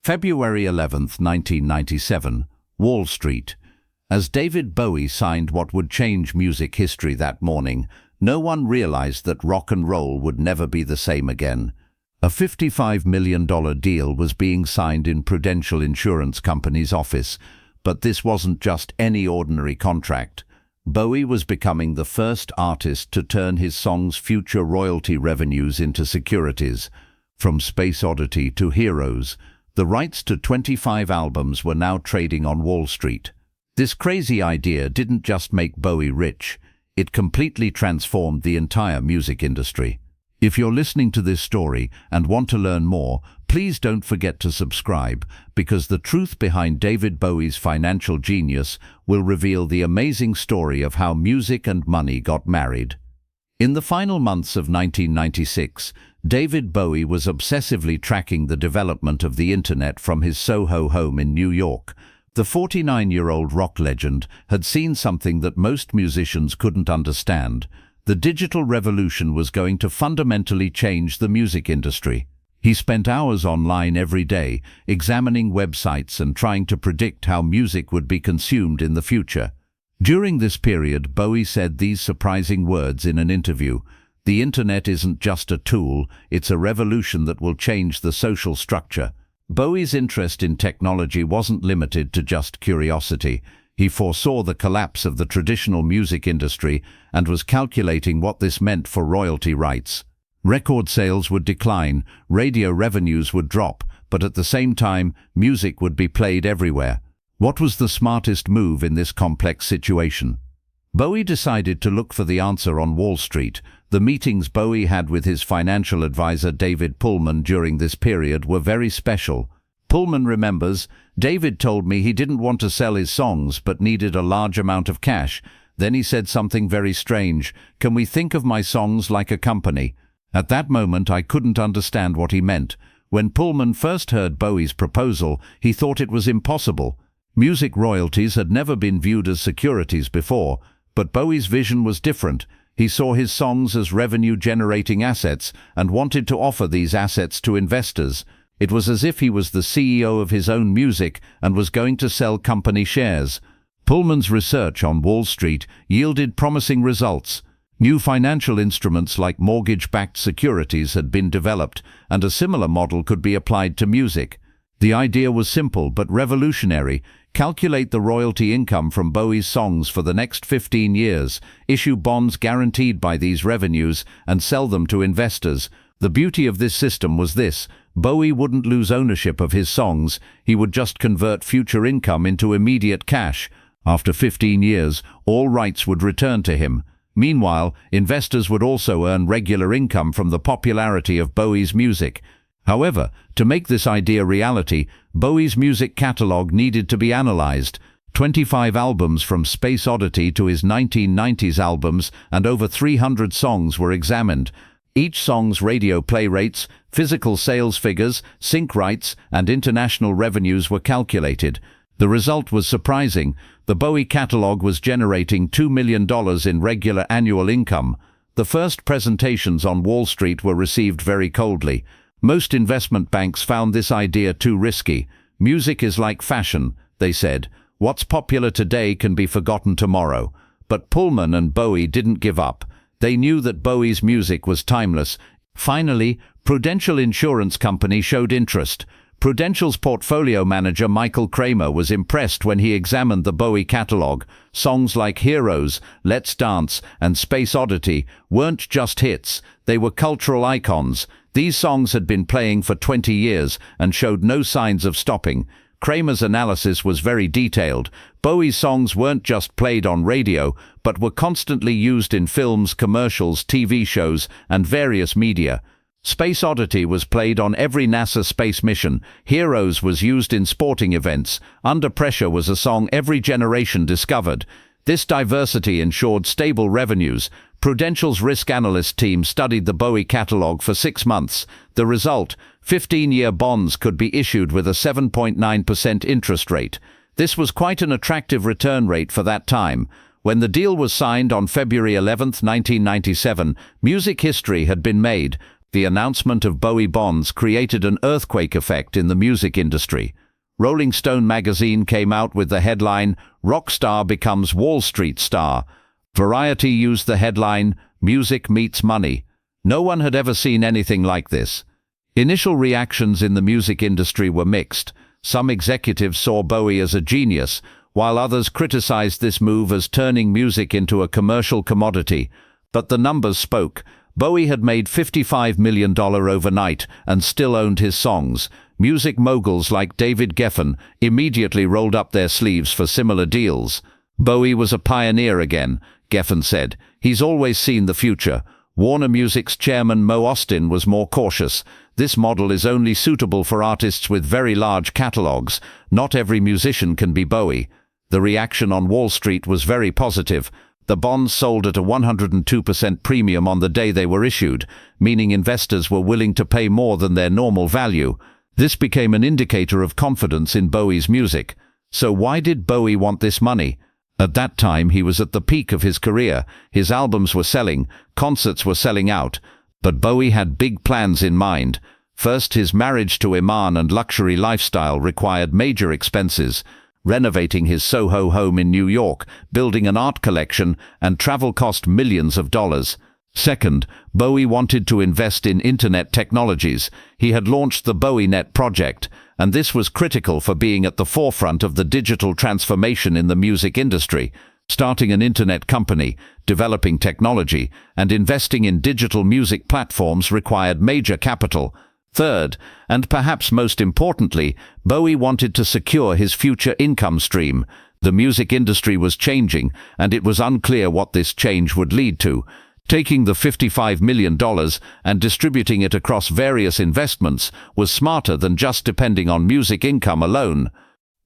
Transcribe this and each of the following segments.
February 11, 1997, Wall Street. As David Bowie signed what would change music history that morning, no one realized that rock and roll would never be the same again. A $55 million deal was being signed in Prudential Insurance Company's office, but this wasn't just any ordinary contract. Bowie was becoming the first artist to turn his song's future royalty revenues into securities. From Space Oddity to Heroes, the rights to 25 albums were now trading on Wall Street. This crazy idea didn't just make Bowie rich, it completely transformed the entire music industry. If you're listening to this story and want to learn more, please don't forget to subscribe, because the truth behind David Bowie's financial genius will reveal the amazing story of how music and money got married. In the final months of 1996, David Bowie was obsessively tracking the development of the internet from his Soho home in New York. The 49-year-old rock legend had seen something that most musicians couldn't understand. The digital revolution was going to fundamentally change the music industry. He spent hours online every day, examining websites and trying to predict how music would be consumed in the future. During this period, Bowie said these surprising words in an interview: "The internet isn't just a tool, it's a revolution that will change the social structure." Bowie's interest in technology wasn't limited to just curiosity. He foresaw the collapse of the traditional music industry and was calculating what this meant for royalty rights. Record sales would decline, radio revenues would drop, but at the same time, music would be played everywhere. What was the smartest move in this complex situation? Bowie decided to look for the answer on Wall Street. The meetings Bowie had with his financial advisor David Pullman during this period were very special. Pullman remembers, "David told me he didn't want to sell his songs but needed a large amount of cash. Then he said something very strange: 'Can we think of my songs like a company?' At that moment I couldn't understand what he meant. When Pullman first heard Bowie's proposal, he thought it was impossible. Music royalties had never been viewed as securities before, but Bowie's vision was different. He saw his songs as revenue-generating assets and wanted to offer these assets to investors. It was as if he was the CEO of his own music and was going to sell company shares. Pullman's research on Wall Street yielded promising results. New financial instruments like mortgage-backed securities had been developed, and a similar model could be applied to music. The idea was simple but revolutionary. Calculate the royalty income from Bowie's songs for the next 15 years, issue bonds guaranteed by these revenues, and sell them to investors. The beauty of this system was this: Bowie wouldn't lose ownership of his songs, he would just convert future income into immediate cash. After 15 years, all rights would return to him. Meanwhile, investors would also earn regular income from the popularity of Bowie's music. However, to make this idea reality, Bowie's music catalogue needed to be analyzed. 25 albums from Space Oddity to his 1990s albums and over 300 songs were examined. Each song's radio play rates, physical sales figures, sync rights, and international revenues were calculated. The result was surprising. The Bowie catalogue was generating $2 million in regular annual income. The first presentations on Wall Street were received very coldly. Most investment banks found this idea too risky. "Music is like fashion," they said. "What's popular today can be forgotten tomorrow." But Pullman and Bowie didn't give up. They knew that Bowie's music was timeless. Finally, Prudential Insurance Company showed interest. Prudential's portfolio manager Michael Kramer was impressed when he examined the Bowie catalogue. Songs like Heroes, Let's Dance, and Space Oddity weren't just hits, they were cultural icons. These songs had been playing for 20 years and showed no signs of stopping. Kramer's analysis was very detailed. Bowie's songs weren't just played on radio, but were constantly used in films, commercials, TV shows, and various media. Space Oddity was played on every NASA space mission. Heroes was used in sporting events. Under Pressure was a song every generation discovered. This diversity ensured stable revenues. Prudential's risk analyst team studied the Bowie catalogue for 6 months. The result: 15-year bonds could be issued with a 7.9% interest rate. This was quite an attractive return rate for that time. When the deal was signed on February 11, 1997, music history had been made. The announcement of Bowie bonds created an earthquake effect in the music industry. Rolling Stone magazine came out with the headline, "Rock Star Becomes Wall Street Star." Variety used the headline, "Music Meets Money." No one had ever seen anything like this. Initial reactions in the music industry were mixed. Some executives saw Bowie as a genius, while others criticized this move as turning music into a commercial commodity. But the numbers spoke. Bowie had made $55 million overnight and still owned his songs. Music moguls like David Geffen immediately rolled up their sleeves for similar deals. "Bowie was a pioneer again," Geffen said. "He's always seen the future." Warner Music's chairman Mo Ostin was more cautious. "This model is only suitable for artists with very large catalogs. Not every musician can be Bowie." The reaction on Wall Street was very positive. The bonds sold at a 102% premium on the day they were issued, meaning investors were willing to pay more than their normal value. This became an indicator of confidence in Bowie's music. So why did Bowie want this money? At that time, he was at the peak of his career. His albums were selling, concerts were selling out. But Bowie had big plans in mind. First, his marriage to Iman and luxury lifestyle required major expenses. Renovating his Soho home in New York, building an art collection, and travel cost millions of dollars. Second, Bowie wanted to invest in internet technologies. He had launched the BowieNet project, and this was critical for being at the forefront of the digital transformation in the music industry. Starting an internet company, developing technology, and investing in digital music platforms required major capital. Third, and perhaps most importantly, Bowie wanted to secure his future income stream. The music industry was changing, and it was unclear what this change would lead to. Taking the $55 million and distributing it across various investments was smarter than just depending on music income alone.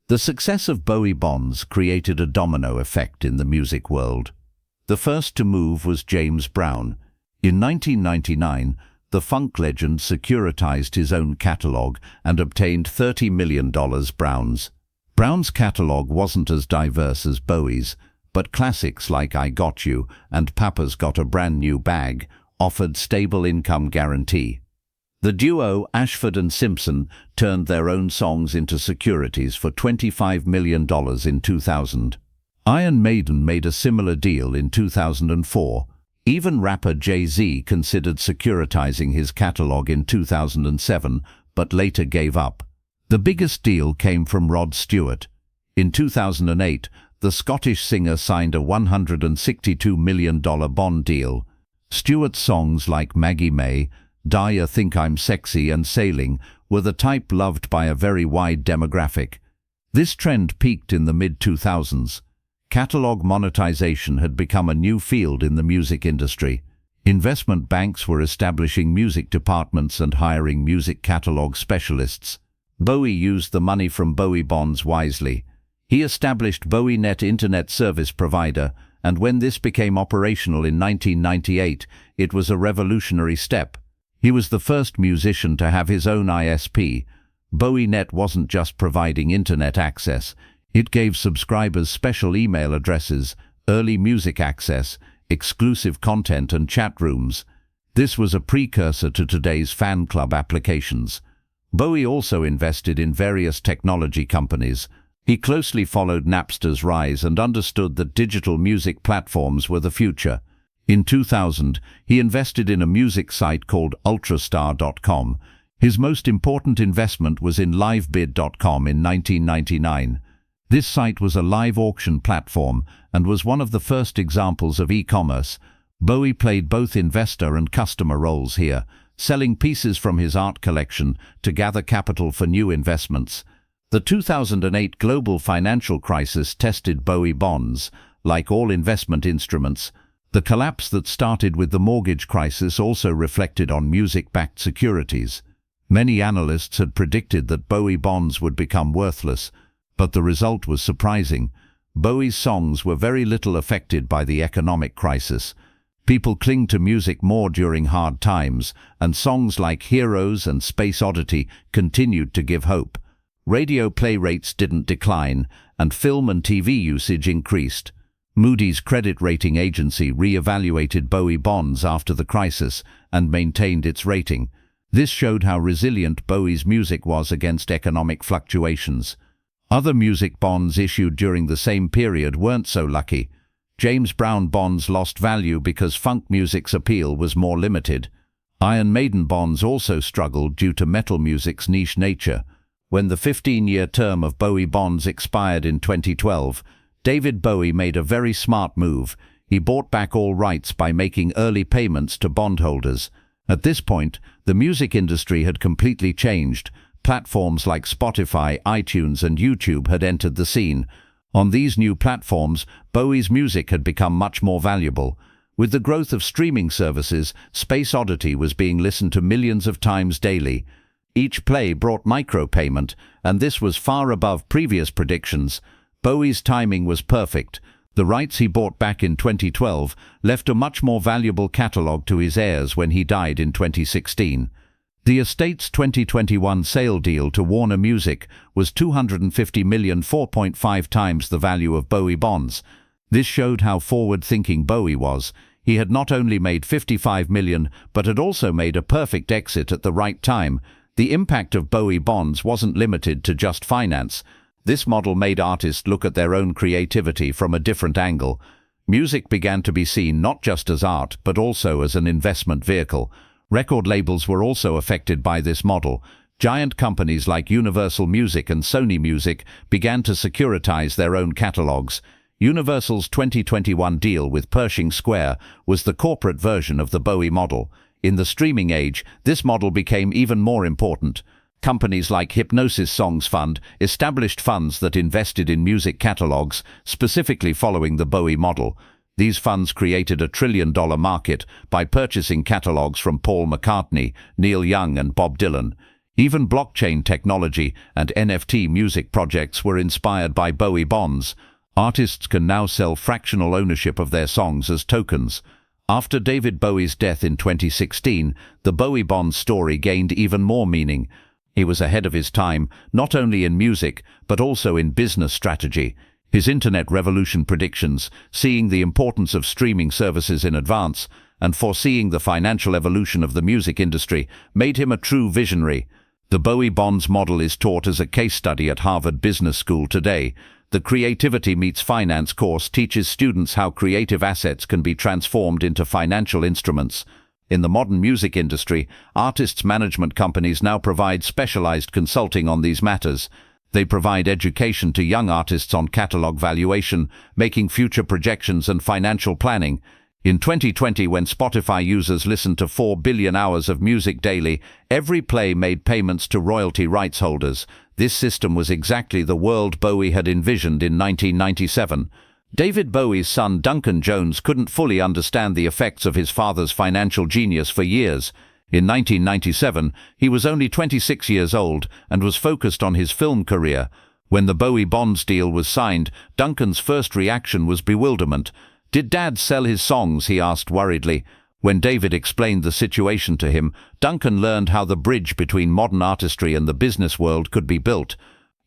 The success of Bowie bonds created a domino effect in the music world. The first to move was James Brown. In 1999, the funk legend securitized his own catalog and obtained $30 million. Brown's catalog wasn't as diverse as Bowie's, but classics like "I Got You" and "Papa's Got a Brand New Bag" offered stable income guarantee. The duo Ashford and Simpson turned their own songs into securities for $25 million in 2000. Iron Maiden made a similar deal in 2004. Even rapper Jay-Z considered securitizing his catalog in 2007, but later gave up. The biggest deal came from Rod Stewart. In 2008, the Scottish singer signed a $162 million bond deal. Stewart's songs like "Maggie May," "Die You Think I'm Sexy" and "Sailing" were the type loved by a very wide demographic. This trend peaked in the mid-2000s. Catalog monetization had become a new field in the music industry. Investment banks were establishing music departments and hiring music catalog specialists. Bowie used the money from Bowie bonds wisely. He established BowieNet Internet Service Provider, and when this became operational in 1998, it was a revolutionary step. He was the first musician to have his own ISP. BowieNet wasn't just providing internet access. It gave subscribers special email addresses, early music access, exclusive content and chat rooms. This was a precursor to today's fan club applications. Bowie also invested in various technology companies. He closely followed Napster's rise and understood that digital music platforms were the future. In 2000, he invested in a music site called ultrastar.com. His most important investment was in livebid.com in 1999. This site was a live auction platform and was one of the first examples of e-commerce. Bowie played both investor and customer roles here, selling pieces from his art collection to gather capital for new investments. The 2008 global financial crisis tested Bowie bonds. Like all investment instruments, the collapse that started with the mortgage crisis also reflected on music-backed securities. Many analysts had predicted that Bowie bonds would become worthless, but the result was surprising. Bowie's songs were very little affected by the economic crisis. People cling to music more during hard times, and songs like "Heroes" and "Space Oddity" continued to give hope. Radio play rates didn't decline, and film and TV usage increased. Moody's credit rating agency re-evaluated Bowie bonds after the crisis and maintained its rating. This showed how resilient Bowie's music was against economic fluctuations. Other music bonds issued during the same period weren't so lucky. James Brown bonds lost value because funk music's appeal was more limited. Iron Maiden bonds also struggled due to metal music's niche nature. When the 15-year term of Bowie bonds expired in 2012, David Bowie made a very smart move. He bought back all rights by making early payments to bondholders. At this point, the music industry had completely changed. Platforms like Spotify, iTunes, and YouTube had entered the scene. On these new platforms, Bowie's music had become much more valuable. With the growth of streaming services, Space Oddity was being listened to millions of times daily. Each play brought micropayment, and this was far above previous predictions. Bowie's timing was perfect. The rights he bought back in 2012 left a much more valuable catalogue to his heirs when he died in 2016. The estate's 2021 sale deal to Warner Music was $250 million, 4.5 times the value of Bowie bonds. This showed how forward-thinking Bowie was. He had not only made $55 million, but had also made a perfect exit at the right time. The impact of Bowie bonds wasn't limited to just finance. This model made artists look at their own creativity from a different angle. Music began to be seen not just as art, but also as an investment vehicle. Record labels were also affected by this model. Giant companies like Universal Music and Sony Music began to securitize their own catalogs. Universal's 2021 deal with Pershing Square was the corporate version of the Bowie model. In the streaming age, this model became even more important. Companies like Hipgnosis Songs Fund established funds that invested in music catalogs, specifically following the Bowie model. These funds created a $1 trillion market by purchasing catalogs from Paul McCartney, Neil Young, and Bob Dylan. Even blockchain technology and NFT music projects were inspired by Bowie bonds. Artists can now sell fractional ownership of their songs as tokens. After David Bowie's death in 2016, the Bowie bond story gained even more meaning. He was ahead of his time, not only in music, but also in business strategy. His internet revolution predictions, seeing the importance of streaming services in advance, and foreseeing the financial evolution of the music industry, made him a true visionary. The Bowie bonds model is taught as a case study at Harvard Business School today. The Creativity Meets Finance course teaches students how creative assets can be transformed into financial instruments. In the modern music industry, artists' management companies now provide specialized consulting on these matters. They provide education to young artists on catalog valuation, making future projections and financial planning. In 2020, when Spotify users listened to 4 billion hours of music daily, every play made payments to royalty rights holders. This system was exactly the world Bowie had envisioned in 1997. David Bowie's son Duncan Jones couldn't fully understand the effects of his father's financial genius for years. In 1997, he was only 26 years old and was focused on his film career. When the Bowie bonds deal was signed, Duncan's first reaction was bewilderment. "Did Dad sell his songs?" he asked worriedly. When David explained the situation to him, Duncan learned how the bridge between modern artistry and the business world could be built.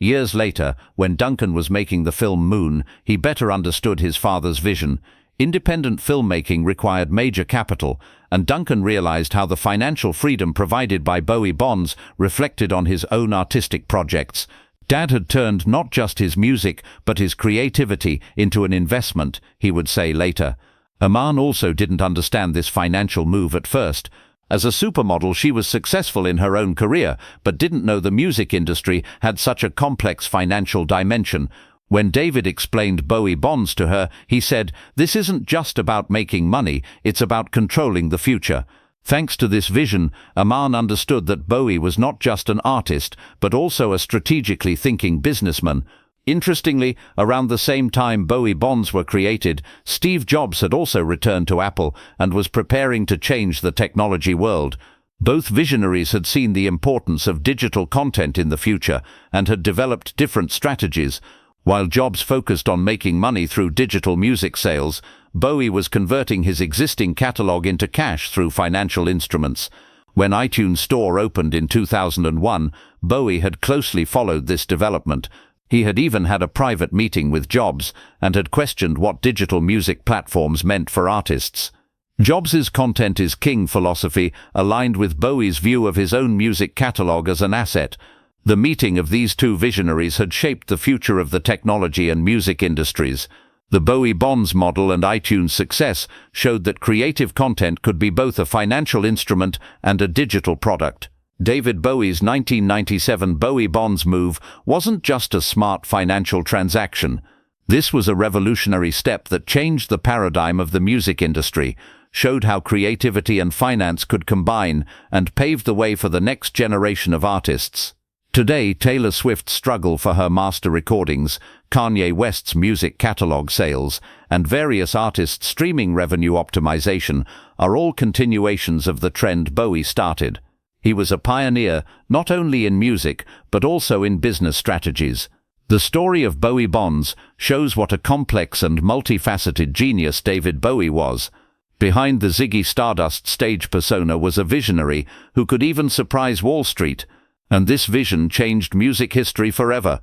Years later, when Duncan was making the film Moon, he better understood his father's vision. Independent filmmaking required major capital, and Duncan realized how the financial freedom provided by Bowie bonds reflected on his own artistic projects. Dad had turned not just his music, but his creativity into an investment, he would say later. Iman also didn't understand this financial move at first. As a supermodel, she was successful in her own career, but didn't know the music industry had such a complex financial dimension. When David explained Bowie bonds to her, he said, "This isn't just about making money, it's about controlling the future." Thanks to this vision, Iman understood that Bowie was not just an artist, but also a strategically thinking businessman. Interestingly, around the same time Bowie bonds were created, Steve Jobs had also returned to Apple and was preparing to change the technology world. Both visionaries had seen the importance of digital content in the future and had developed different strategies. While Jobs focused on making money through digital music sales, Bowie was converting his existing catalog into cash through financial instruments. When iTunes Store opened in 2001, Bowie had closely followed this development. He had even had a private meeting with Jobs and had questioned what digital music platforms meant for artists. Jobs's content is king philosophy aligned with Bowie's view of his own music catalogue as an asset. The meeting of these two visionaries had shaped the future of the technology and music industries. The Bowie Bonds model and iTunes' success showed that creative content could be both a financial instrument and a digital product. David Bowie's 1997 Bowie Bonds move wasn't just a smart financial transaction. This was a revolutionary step that changed the paradigm of the music industry, showed how creativity and finance could combine, and paved the way for the next generation of artists. Today, Taylor Swift's struggle for her master recordings, Kanye West's music catalog sales, and various artists' streaming revenue optimization are all continuations of the trend Bowie started. He was a pioneer not only in music, but also in business strategies. The story of Bowie Bonds shows what a complex and multifaceted genius David Bowie was. Behind the Ziggy Stardust stage persona was a visionary who could even surprise Wall Street, and this vision changed music history forever.